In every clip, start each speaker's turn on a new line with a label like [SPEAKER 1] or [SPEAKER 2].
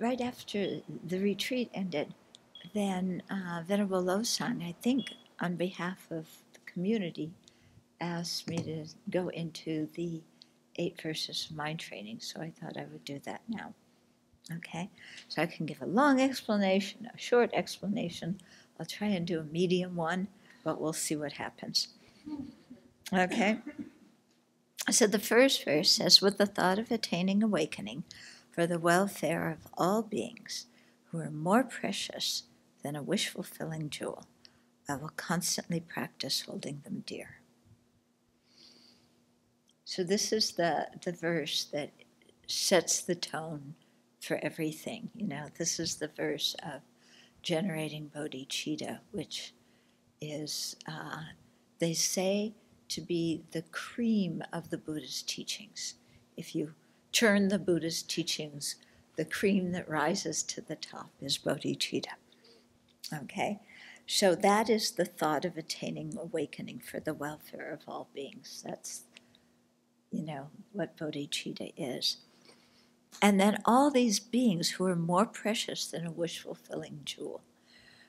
[SPEAKER 1] right after the retreat ended, then Venerable Losang, I think on behalf of the community, asked me to go into the 8 verses of mind training, so I thought I would do that now. Okay, so I can give a long explanation, a short explanation. I'll try and do a medium one, but we'll see what happens. Okay, so the first verse says, with the thought of attaining awakening for the welfare of all beings who are more precious than a wish-fulfilling jewel, I will constantly practice holding them dear. So this is the verse that sets the tone for everything. You know, this is the verse of generating bodhicitta, which is, they say, to be the cream of the Buddha's teachings. If you churn the Buddha's teachings, the cream that rises to the top is bodhicitta. Okay? So that is the thought of attaining awakening for the welfare of all beings. That's, you know, what bodhicitta is. And then all these beings who are more precious than a wish-fulfilling jewel.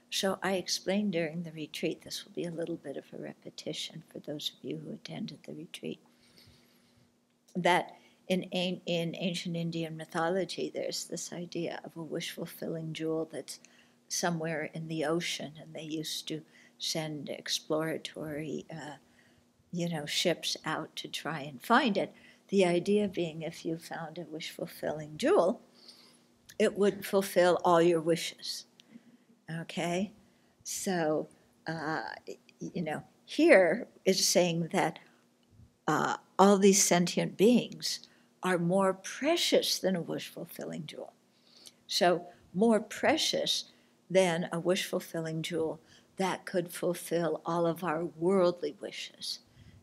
[SPEAKER 1] So I explained during the retreat, this will be a little bit of a repetition for those of you who attended the retreat, that in ancient Indian mythology, there's this idea of a wish-fulfilling jewel that's somewhere in the ocean, and they used to send exploratory ships out to try and find it. The idea being if you found a wish-fulfilling jewel, it would fulfill all your wishes. Okay? So, here it's saying that all these sentient beings are more precious than a wish-fulfilling jewel. So, more precious than a wish-fulfilling jewel that could fulfill all of our worldly wishes.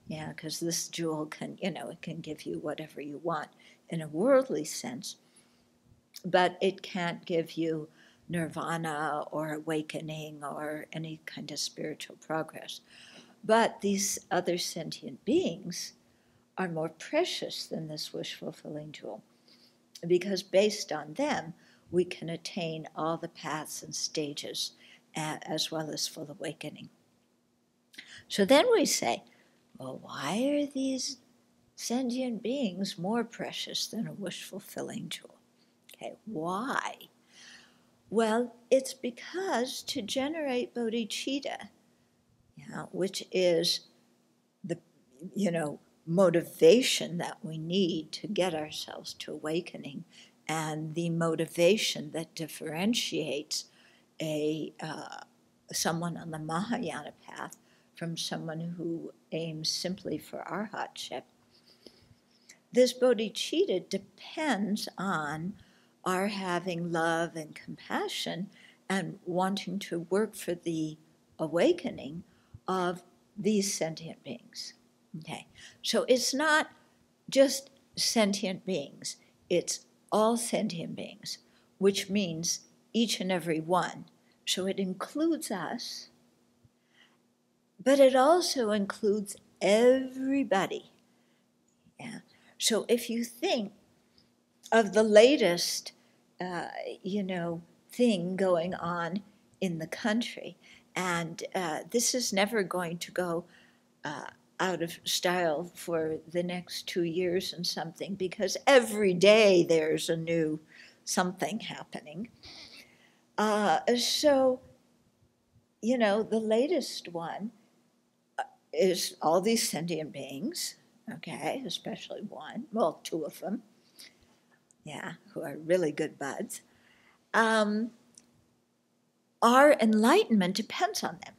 [SPEAKER 1] Yeah, because this jewel can, it can give you whatever you want in a worldly sense, but it can't give you nirvana or awakening or any kind of spiritual progress. But these other sentient beings are more precious than this wish-fulfilling jewel, because based on them, we can attain all the paths and stages as well as full awakening. So then we say, well, why are these sentient beings more precious than a wish-fulfilling jewel? Okay, why? Well, it's because to generate bodhicitta, which is the, motivation that we need to get ourselves to awakening, and the motivation that differentiates someone on the Mahayana path from someone who aims simply for arhatship. This bodhicitta depends on our having love and compassion and wanting to work for the awakening of these sentient beings. Okay, so it's not just sentient beings, it's all sentient beings, which means each and every one. So it includes us, but it also includes everybody. Yeah. So if you think of the latest, thing going on in the country, and this is never going to go out of style for the next 2 years and something, because every day there's a new something happening. So, the latest one is all these sentient beings, okay, especially one, well, 2 of them, who are really good buds. Our enlightenment depends on them.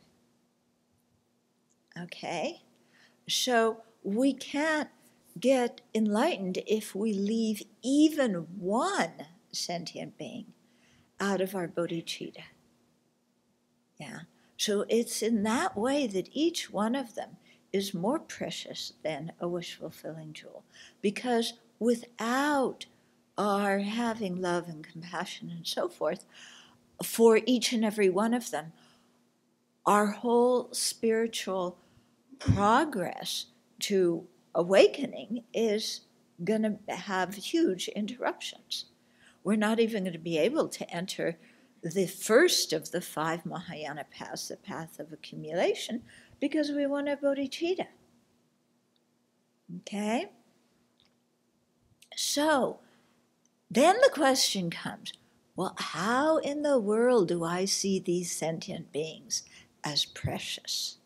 [SPEAKER 1] Okay? So we can't get enlightened if we leave even one sentient being out of our bodhicitta. Yeah. So it's in that way that each one of them is more precious than a wish-fulfilling jewel, because without our having love and compassion and so forth for each and every one of them, our whole spiritual progress to awakening is going to have huge interruptions. we're not even going to be able to enter the first of the 5 Mahayana paths, the path of accumulation, because we won't have bodhicitta. Okay? So then the question comes, well, how in the world do I see these sentient beings as precious?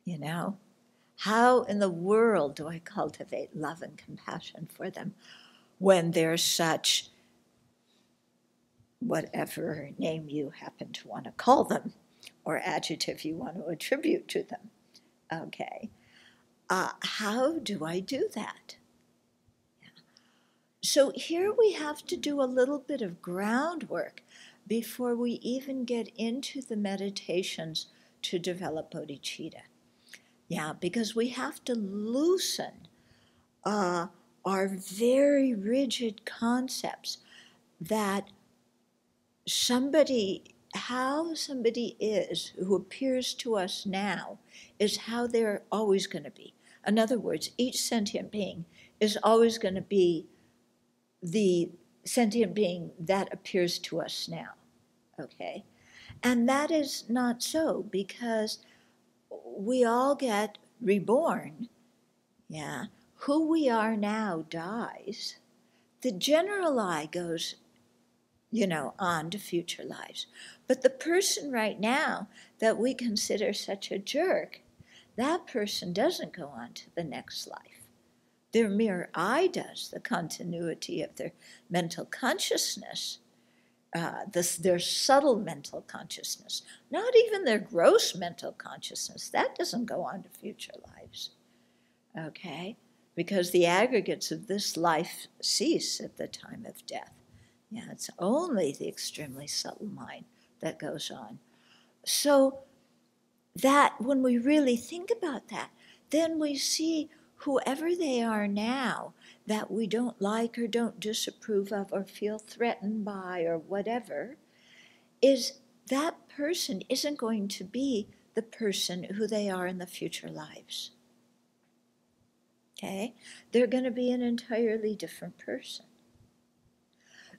[SPEAKER 1] You know? How in the world do I cultivate love and compassion for them when they're such, whatever name you happen to want to call them, or adjective you want to attribute to them? Okay. How do I do that? So here we have to do a little bit of groundwork before we even get into the meditations to develop bodhicitta. Yeah, because we have to loosen our very rigid concepts that how somebody is who appears to us now is how they're always going to be. In other words, each sentient being is always going to be the sentient being that appears to us now, okay? And that is not so, because we all get reborn, yeah? Who we are now dies. The general I goes, on to future lives. But the person right now that we consider such a jerk, that person doesn't go on to the next life. Their mere I does, the continuity of their mental consciousness, their subtle mental consciousness, not even their gross mental consciousness, that doesn't go on to future lives, okay? Because the aggregates of this life cease at the time of death. Yeah, it's only the extremely subtle mind that goes on. So that when we really think about that, then we see whoever they are now that we don't like or don't disapprove of or feel threatened by or whatever, is that person isn't going to be the person who they are in the future lives. Okay? They're going to be an entirely different person.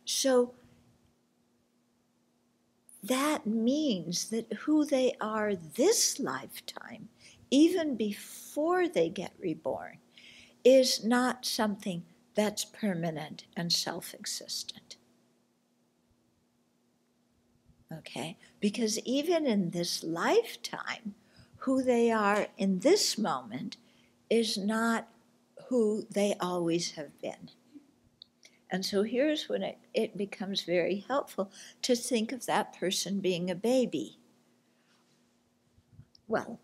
[SPEAKER 1] So that means that who they are this lifetime, even before they get reborn, is not something that's permanent and self-existent. Okay? Because even in this lifetime, who they are in this moment is not who they always have been. And so here's when it becomes very helpful to think of that person being a baby. Well,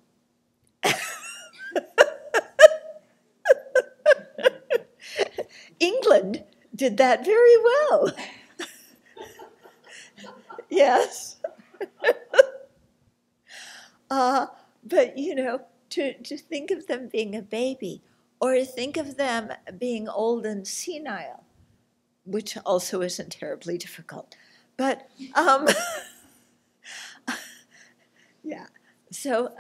[SPEAKER 1] England did that very well. Yes. But, to think of them being a baby, or think of them being old and senile, which also isn't terribly difficult. But, yeah. So,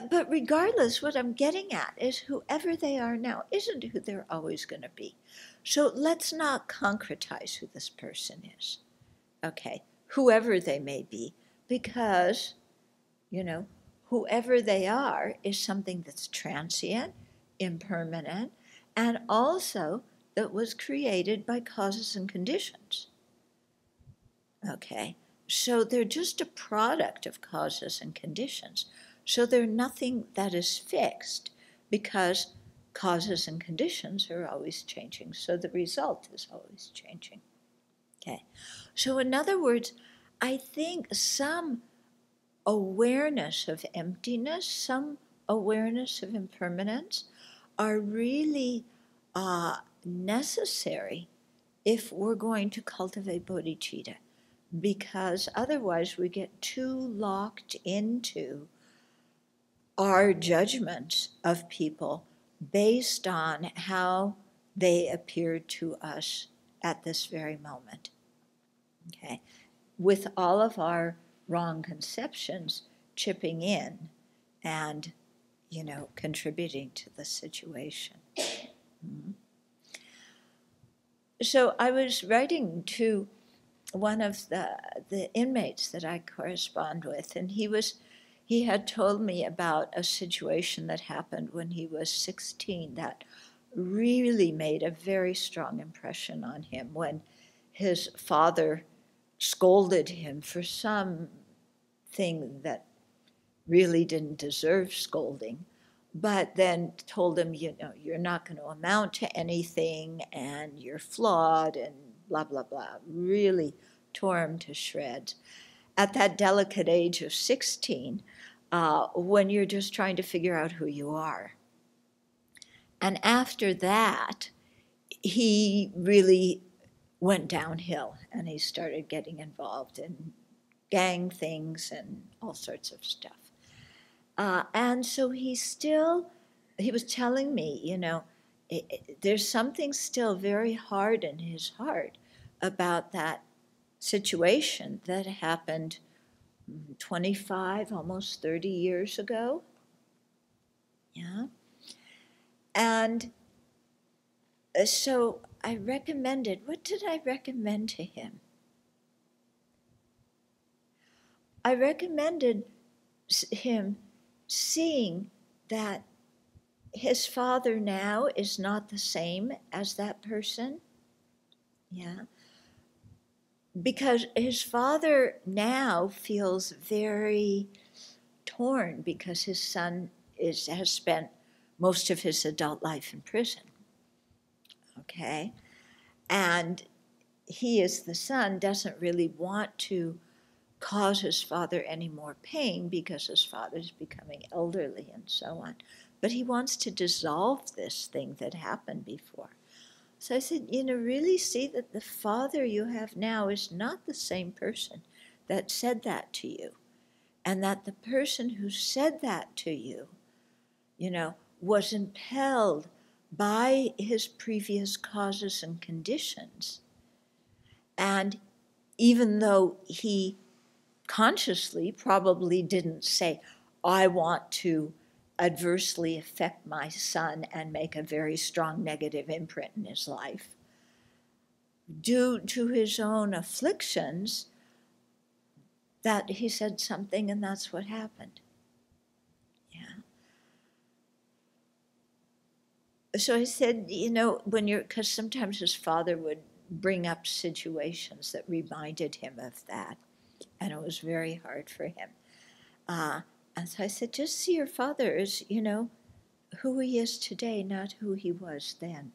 [SPEAKER 1] but regardless, what I'm getting at is whoever they are now isn't who they're always going to be. So let's not concretize who this person is, okay, whoever they may be, because, whoever they are is something that's transient, impermanent, and also that was created by causes and conditions, okay? So they're just a product of causes and conditions. So they're nothing that is fixed, because causes and conditions are always changing. So the result is always changing. Okay. So in other words, I think some awareness of emptiness, some awareness of impermanence are really necessary if we're going to cultivate bodhicitta, because otherwise we get too locked into our judgments of people based on how they appear to us at this very moment, okay? With all of our wrong conceptions chipping in and, contributing to the situation. Mm-hmm. So I was writing to one of the inmates that I correspond with, and he had told me about a situation that happened when he was 16 that really made a very strong impression on him, when his father scolded him for something that really didn't deserve scolding, but then told him, you know, you're not going to amount to anything and you're flawed and blah, blah, blah. Really tore him to shreds. At that delicate age of 16, when you're just trying to figure out who you are. And after that, he really went downhill and he started getting involved in gang things and all sorts of stuff. And so he was telling me, you know, there's something still very hard in his heart about that situation that happened 25, almost 30 years ago. Yeah. And so I recommended, what did I recommend to him? I recommended him seeing that his father now is not the same as that person. Yeah. Because his father now feels very torn because his son has spent most of his adult life in prison. Okay? And he, as the son, doesn't really want to cause his father any more pain because his father's becoming elderly and so on. But he wants to dissolve this thing that happened before. So I said, you know, really see that the father you have now is not the same person that said that to you. And that the person who said that to you, you know, was impelled by his previous causes and conditions. And even though he consciously probably didn't say, I want to adversely affect my son and make a very strong negative imprint in his life, due to his own afflictions, that he said something and that's what happened. Yeah. So I said, you know, because sometimes his father would bring up situations that reminded him of that, and it was very hard for him. And so I said, just see your father as, you know, who he is today, not who he was then.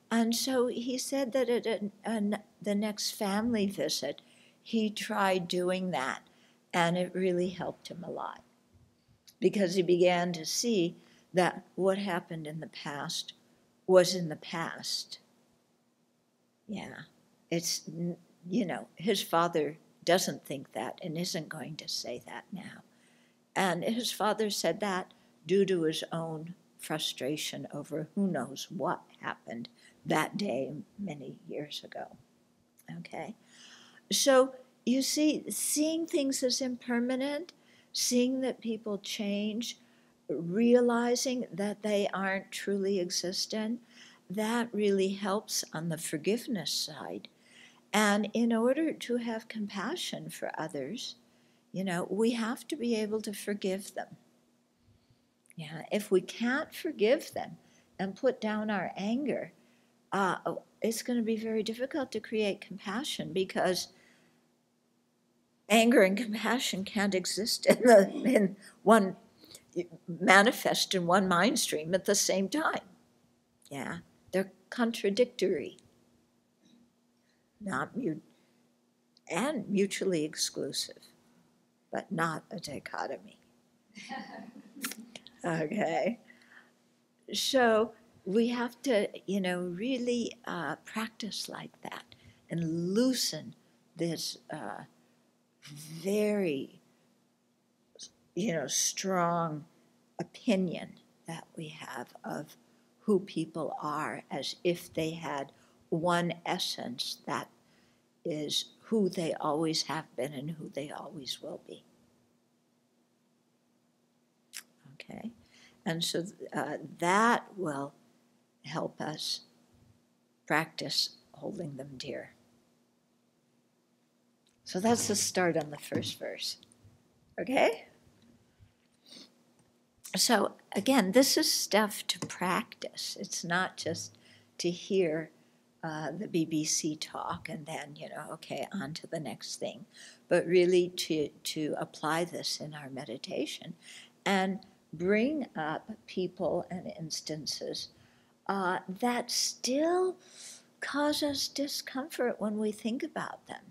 [SPEAKER 1] And so he said that at the next family visit, he tried doing that, and it really helped him a lot because he began to see that what happened in the past was in the past. Yeah, it's, you know, his father doesn't think that and isn't going to say that now. And his father said that due to his own frustration over who knows what happened that day many years ago. Okay? So you see, seeing things as impermanent, seeing that people change, realizing that they aren't truly existent, that really helps on the forgiveness side. And in order to have compassion for others, you know, we have to be able to forgive them. Yeah, if we can't forgive them and put down our anger, it's going to be very difficult to create compassion because anger and compassion can't exist in one, manifest in one mind stream at the same time. Yeah, they're contradictory, and mutually exclusive, but not a dichotomy. Okay, so we have to, you know, really practice like that and loosen this very, you know, strong opinion that we have of who people are, as if they had one essence that is who they always have been and who they always will be. Okay? And so that will help us practice holding them dear. So that's the start on the first verse. Okay? So again, this is stuff to practice. It's not just to hear the BBC talk and then, okay, on to the next thing, but really to apply this in our meditation and bring up people and instances that still cause us discomfort when we think about them,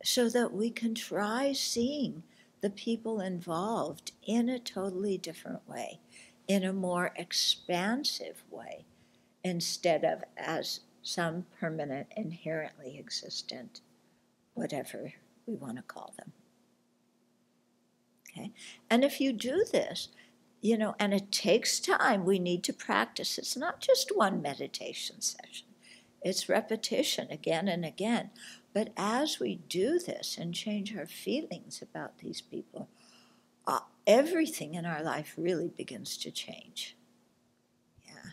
[SPEAKER 1] so that we can try seeing the people involved in a totally different way, in a more expansive way, instead of as some permanent, inherently existent, whatever we want to call them. Okay? And if you do this, and it takes time, we need to practice. It's not just one meditation session. It's repetition again and again. But as we do this and change our feelings about these people, everything in our life really begins to change. Yeah,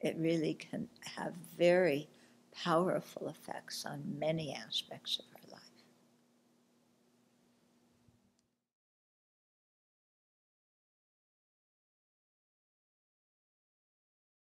[SPEAKER 1] it really can have very powerful effects on many aspects of our life.